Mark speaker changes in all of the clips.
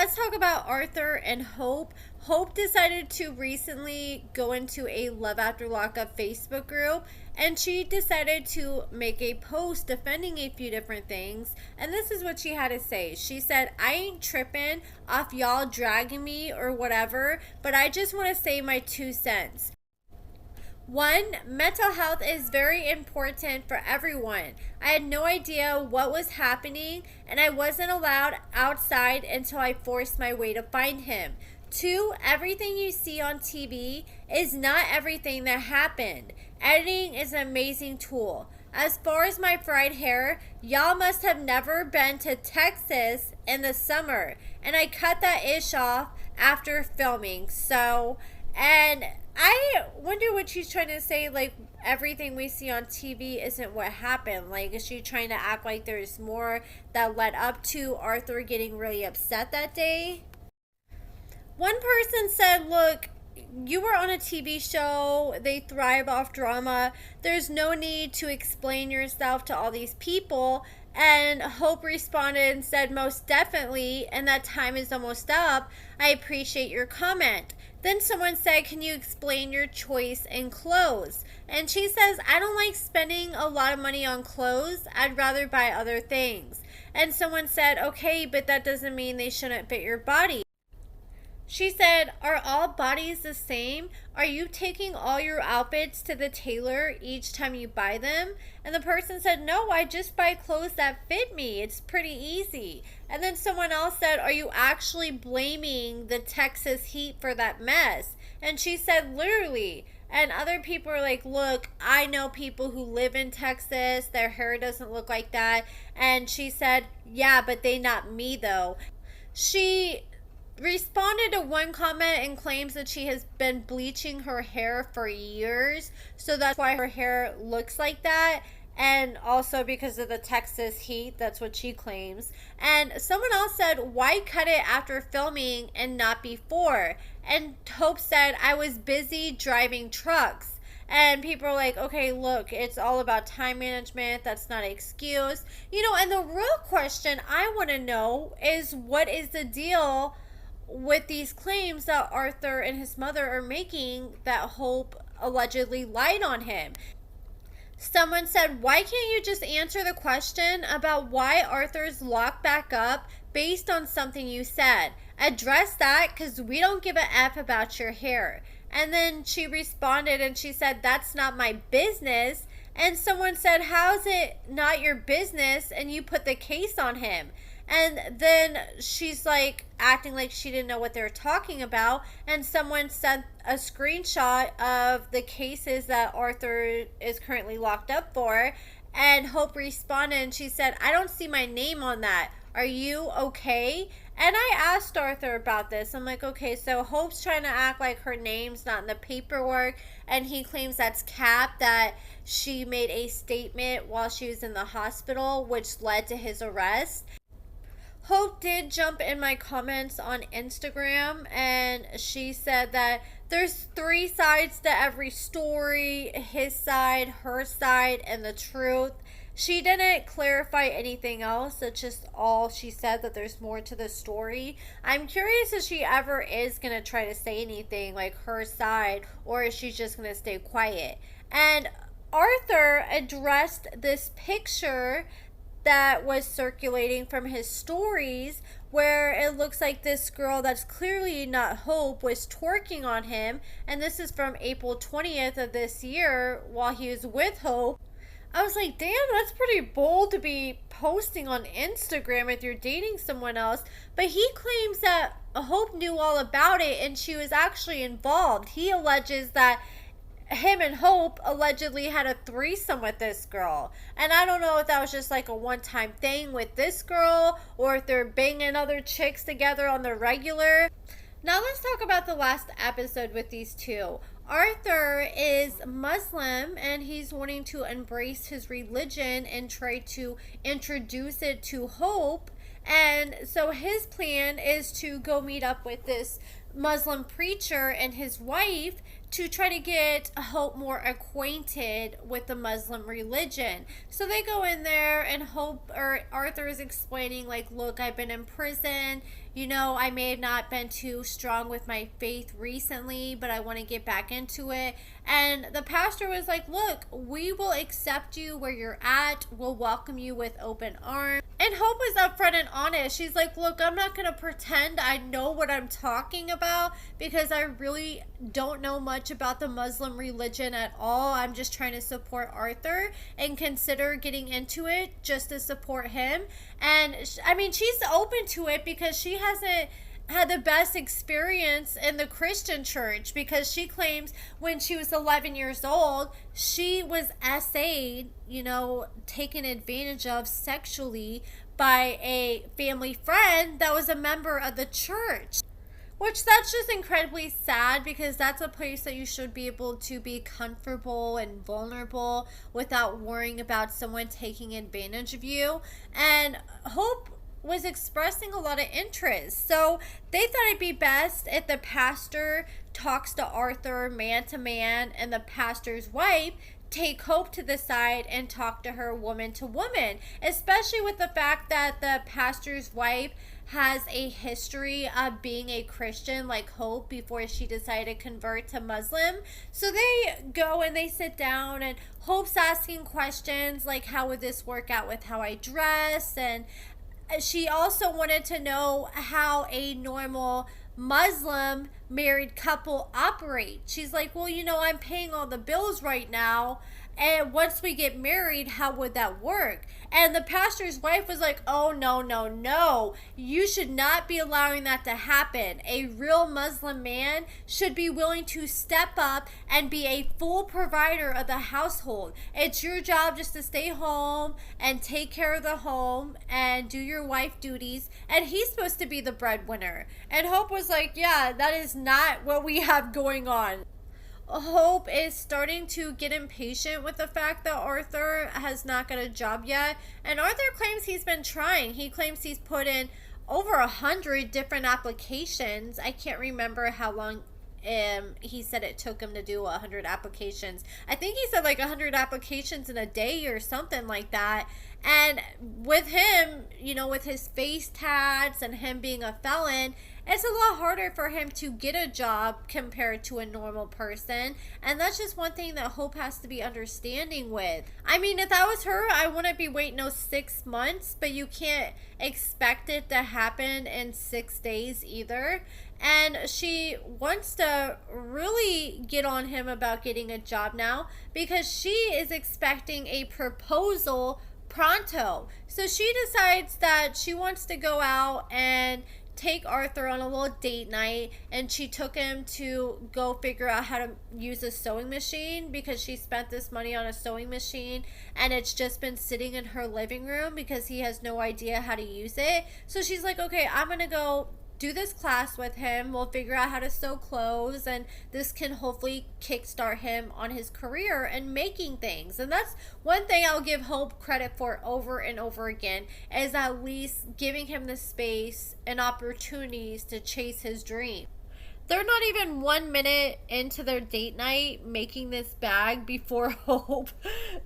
Speaker 1: let's talk about Arthur and Hope. Hope decided to recently go into a Love After Lockup Facebook group, and she decided to make a post defending a few different things. And this is what she had to say. She said, I ain't tripping off y'all dragging me or whatever, but I just want to say my 2 cents. One, mental health is very important for everyone. I had no idea what was happening, and I wasn't allowed outside until I forced my way to find him. Two, everything you see on TV is not everything that happened. Editing is an amazing tool. As far as my fried hair, y'all must have never been to Texas in the summer, and I cut that ish off after filming. And I wonder what she's trying to say, like, everything we see on TV isn't what happened. Like, is she trying to act like there's more that led up to Arthur getting really upset that day? One person said, look, you were on a TV show, they thrive off drama. There's no need to explain yourself to all these people. And Hope responded and said, most definitely, and that time is almost up. I appreciate your comment. Then someone said, can you explain your choice in clothes? And she says, I don't like spending a lot of money on clothes. I'd rather buy other things. And someone said, okay, but that doesn't mean they shouldn't fit your body. She said, are all bodies the same? Are you taking all your outfits to the tailor each time you buy them? And the person said, no, I just buy clothes that fit me. It's pretty easy. And then someone else said, are you actually blaming the Texas heat for that mess? And she said, literally. And other people are like, look, I know people who live in Texas. Their hair doesn't look like that. And she said, yeah, but they not me though. She responded to one comment and claims that she has been bleaching her hair for years, so that's why her hair looks like that, and also because of the Texas heat. That's what she claims. And someone else said, why cut it after filming and not before? And Hope said, I was busy driving trucks. And people are like, okay, look, it's all about time management. That's not an excuse. And the real question I want to know is, what is the deal with these claims that Arthur and his mother are making that Hope allegedly lied on him? Someone said, why can't you just answer the question about why Arthur's locked back up based on something you said? Address that, because we don't give a F about your hair. And then she responded and she said, that's not my business. And someone said, how's it not your business and you put the case on him? And then she's like acting like she didn't know what they were talking about. And someone sent a screenshot of the cases that Arthur is currently locked up for. And Hope responded and she said, I don't see my name on that. Are you okay? And I asked Arthur about this. I'm like, okay, so Hope's trying to act like her name's not in the paperwork. And he claims that's cap, that she made a statement while she was in the hospital, which led to his arrest. Hope did jump in my comments on Instagram, and she said that there's 3 sides to every story: his side, her side, and the truth. She didn't clarify anything else. That's just all she said, that there's more to the story. I'm curious if she ever is going to try to say anything like her side, or if she's just going to stay quiet. And Arthur addressed this picture that was circulating from his stories, where it looks like this girl that's clearly not Hope was twerking on him. And this is from April 20th of this year while he was with Hope. I was like, damn, that's pretty bold to be posting on Instagram if you're dating someone else. But he claims that Hope knew all about it and she was actually involved. He alleges that him and Hope allegedly had a threesome with this girl. And I don't know if that was just like a one-time thing with this girl, or if they're banging other chicks together on the regular. Now let's talk about the last episode with these two. Arthur is Muslim and he's wanting to embrace his religion and try to introduce it to Hope. And so his plan is to go meet up with this Muslim preacher and his wife to try to get Hope more acquainted with the Muslim religion. So they go in there and Arthur is explaining, like, look, I've been in prison, I may have not been too strong with my faith recently, but I want to get back into it. And the pastor was like, look, we will accept you where you're at. We'll welcome you with open arms. And Hope was upfront and honest. She's like, look, I'm not going to pretend I know what I'm talking about because I really don't know much about the Muslim religion at all. I'm just trying to support Arthur and consider getting into it just to support him. And I mean, she's open to it because she hasn't had the best experience in the Christian church, because she claims when she was 11 years old, she was SA'd, taken advantage of sexually by a family friend that was a member of the church. Which, that's just incredibly sad, because that's a place that you should be able to be comfortable and vulnerable without worrying about someone taking advantage of you. And Hope was expressing a lot of interest. So they thought it'd be best if the pastor talks to Arthur man to man, and the pastor's wife take Hope to the side and talk to her woman to woman, especially with the fact that the pastor's wife has a history of being a Christian like Hope before she decided to convert to Muslim. So they go and they sit down, and Hope's asking questions like, how would this work out with how I dress? And she also wanted to know how a normal Muslim married couple operate. She's like, well, I'm paying all the bills right now, and once we get married, how would that work? And the pastor's wife was like, oh, no. You should not be allowing that to happen. A real Muslim man should be willing to step up and be a full provider of the household. It's your job just to stay home and take care of the home and do your wife duties. And he's supposed to be the breadwinner. And Hope was like, yeah, that is not what we have going on. Hope is starting to get impatient with the fact that Arthur has not got a job yet. And Arthur claims he's been trying. He claims he's put in over 100 different applications. I can't remember how long he said it took him to do 100 applications. I think he said like 100 applications in a day or something like that. And with him, with his face tats and him being a felon, it's a lot harder for him to get a job compared to a normal person. And that's just one thing that Hope has to be understanding with. I mean, if that was her, I wouldn't be waiting 6 months, but you can't expect it to happen in 6 days either. And she wants to really get on him about getting a job now, because she is expecting a proposal pronto. So she decides that she wants to go out and take Arthur on a little date night, and she took him to go figure out how to use a sewing machine, because she spent this money on a sewing machine and it's just been sitting in her living room because he has no idea how to use it. So she's like, okay, I'm gonna go do this class with him. We'll figure out how to sew clothes, and this can hopefully kickstart him on his career and making things. And that's one thing I'll give Hope credit for over and over again, is at least giving him the space and opportunities to chase his dream. They're not even 1 minute into their date night making this bag before Hope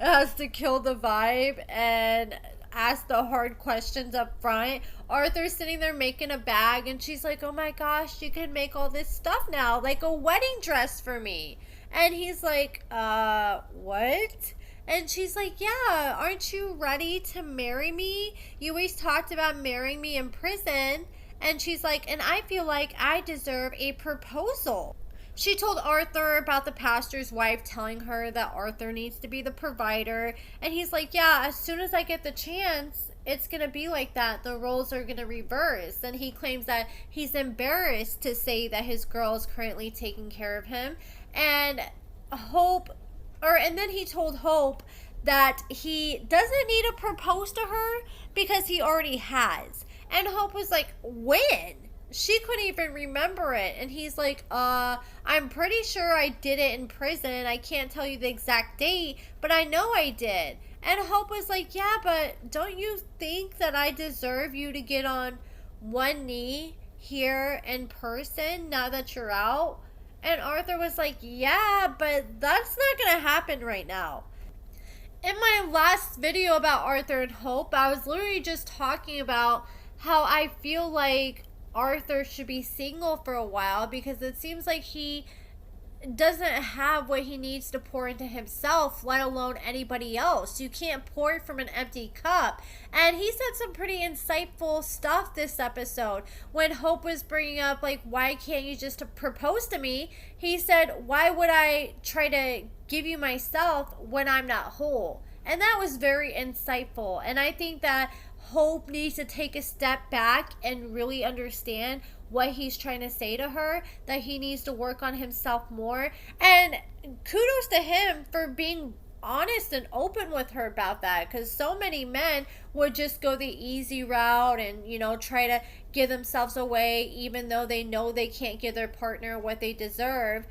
Speaker 1: has to kill the vibe and ask the hard questions up front. Arthur's sitting there making a bag, and she's like, oh my gosh, you can make all this stuff now, like a wedding dress for me. And he's like, what? And she's like, yeah, aren't you ready to marry me? You always talked about marrying me in prison. And she's like, and I feel like I deserve a proposal. She told Arthur about the pastor's wife telling her that Arthur needs to be the provider. And he's like, yeah, as soon as I get the chance, it's going to be like that. The roles are going to reverse. And he claims that he's embarrassed to say that his girl is currently taking care of him. And then he told Hope that he doesn't need to propose to her because he already has. And Hope was like, when? She couldn't even remember it. And he's like, I'm pretty sure I did it in prison. I can't tell you the exact date, but I know I did. And Hope was like, yeah, but don't you think that I deserve you to get on one knee here in person now that you're out? And Arthur was like, yeah, but that's not going to happen right now. In my last video about Arthur and Hope, I was literally just talking about how I feel like Arthur should be single for a while, because it seems like he doesn't have what he needs to pour into himself, let alone anybody else. You can't pour from an empty cup. And he said some pretty insightful stuff this episode. When Hope was bringing up, like, why can't you just propose to me? He said, why would I try to give you myself when I'm not whole? And that was very insightful. And I think that Hope needs to take a step back and really understand what he's trying to say to her, that he needs to work on himself more. And kudos to him for being honest and open with her about that, because so many men would just go the easy route and, you know, try to give themselves away even though they know they can't give their partner what they deserve.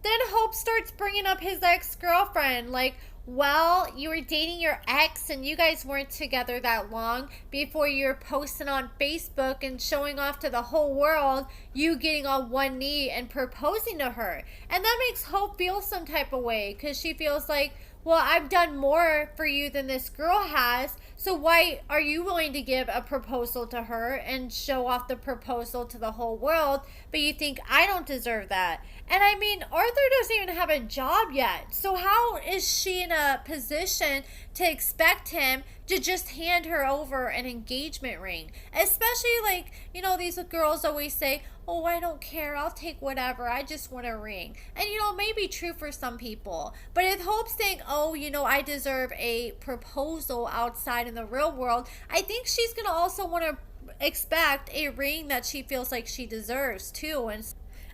Speaker 1: Then Hope starts bringing up his ex-girlfriend, like, well, you were dating your ex and you guys weren't together that long before you were posting on Facebook and showing off to the whole world you getting on one knee and proposing to her. And that makes Hope feel some type of way, because she feels like, well, I've done more for you than this girl has, so why are you willing to give a proposal to her and show off the proposal to the whole world, but you think I don't deserve that? And I mean, Arthur doesn't even have a job yet, so how is she in a position to expect him to just hand her over an engagement ring? Especially, like, you know, these girls always say, oh, I don't care, I'll take whatever, I just want a ring. And, you know, it may be true for some people, but if Hope's saying, oh, you know, I deserve a proposal outside in the real world, I think she's gonna also want to expect a ring that she feels like she deserves too. And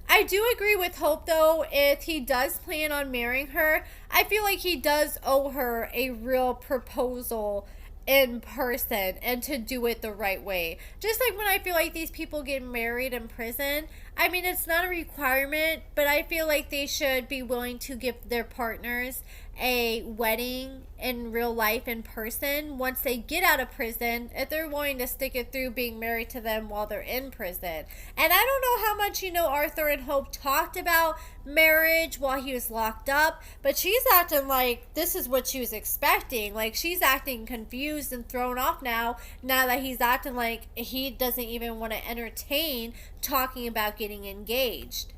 Speaker 1: I do agree with Hope, though, if he does plan on marrying her, I feel like he does owe her a real proposal in person, and to do it the right way. Just like when I feel like these people get married in prison, I mean, it's not a requirement, but I feel like they should be willing to give their partners a wedding in real life in person once they get out of prison, if they're willing to stick it through being married to them while they're in prison. And I don't know how much, you know, Arthur and Hope talked about marriage while he was locked up, but she's acting like this is what she was expecting. Like, she's acting confused and thrown off now that he's acting like he doesn't even want to entertain talking about getting engaged.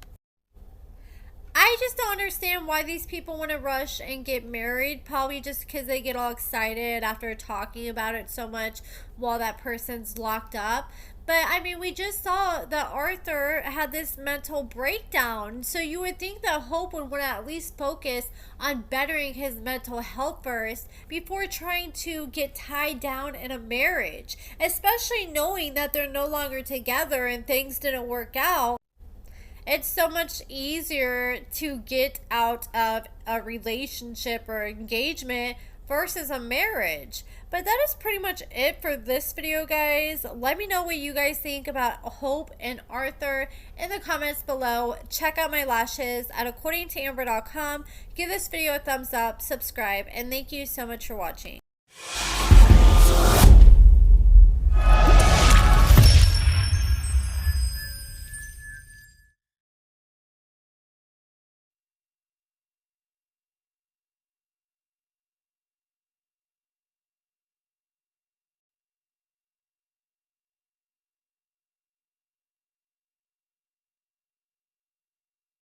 Speaker 1: I just don't understand why these people want to rush and get married. Probably just because they get all excited after talking about it so much while that person's locked up. But I mean, we just saw that Arthur had this mental breakdown. So you would think that Hope would want to at least focus on bettering his mental health first before trying to get tied down in a marriage. Especially knowing that they're no longer together and things didn't work out. It's so much easier to get out of a relationship or engagement versus a marriage. But that is pretty much it for this video, guys. Let me know what you guys think about Hope and Arthur in the comments below. Check out my lashes at AccordingtoAmber.com. Give this video a thumbs up, subscribe, and thank you so much for watching.